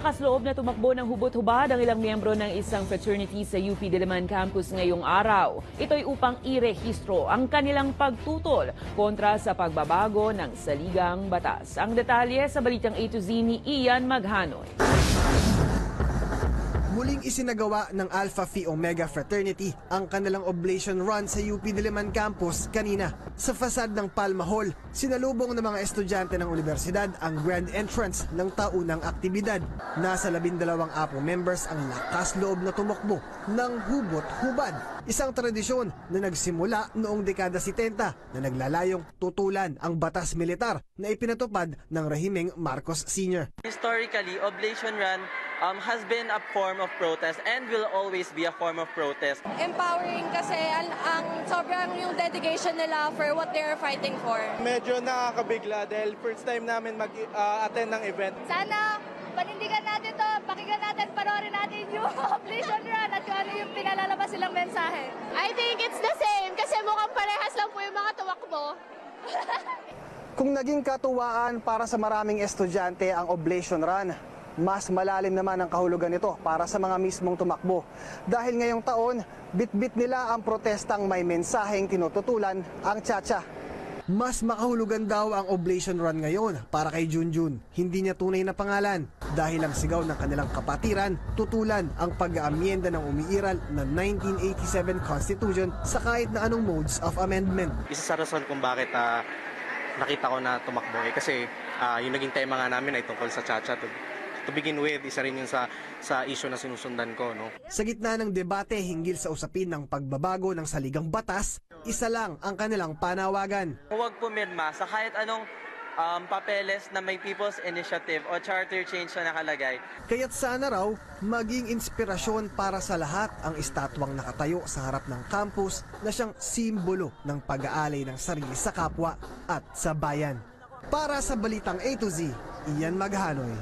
Lakas loob na tumakbo ng hubot-hubad ang ilang miyembro ng isang fraternity sa UP Diliman Campus ngayong araw. Ito'y upang irehistro ang kanilang pagtutol kontra sa pagbabago ng saligang batas. Ang detalye sa balitang A to Z ni Ian Maghanoy. Muling isinagawa ng Alpha Phi Omega Fraternity ang kanilang oblation run sa UP Diliman Campus kanina. Sa fasad ng Palma Hall, sinalubong ng mga estudyante ng universidad ang grand entrance ng taunang aktibidad. Nasa 12 APO members ang lakas loob na tumakbo ng hubot-hubad. Isang tradisyon na nagsimula noong dekada 70 na naglalayong tutulan ang batas militar na ipinatupad ng rehimeng Marcos Sr. Historically, Oblation Run has been a form of protest and will always be a form of protest. Empowering kasi ang sobrang yung dedication nila for what they're fighting for. Medyo nakakabigla dahil first time namin mag-attend ng event. Sana panindigan natin to, pakinggan natin, panoorin natin yung Oblation Run at kung ano yung pinalalabas silang mensahe. I think it's the same kasi mukhang parehas lang po yung mga tumakbo. Kung naging katuwaan para sa maraming estudyante ang Oblation Run, mas malalim naman ang kahulugan nito para sa mga mismong tumakbo. Dahil ngayong taon, bit-bit nila ang protestang may mensaheng tinututulan ang Chacha. Mas makahulugan daw ang Oblation Run ngayon para kay Junjun. Hindi niya tunay na pangalan dahil ang sigaw ng kanilang kapatiran tutulan ang pag-aamyenda ng umiiral na 1987 Constitution sa kahit na anong modes of amendment. Isa sa rason kung bakit nakita ko na tumakbo kasi yung naging tema nga namin ay tungkol sa Chacha. To begin with, isa rin yun sa issue na sinusundan ko. No? Sa gitna ng debate hinggil sa usapin ng pagbabago ng saligang batas, isa lang ang kanilang panawagan. Huwag pumirma sa kahit anong papeles na may People's Initiative o Charter Change na nakalagay. Kaya't sana raw maging inspirasyon para sa lahat ang estatwang nakatayo sa harap ng campus na siyang simbolo ng pag-aalay ng sarili sa kapwa at sa bayan. Para sa Balitang A to Z, Ian Maghanoy.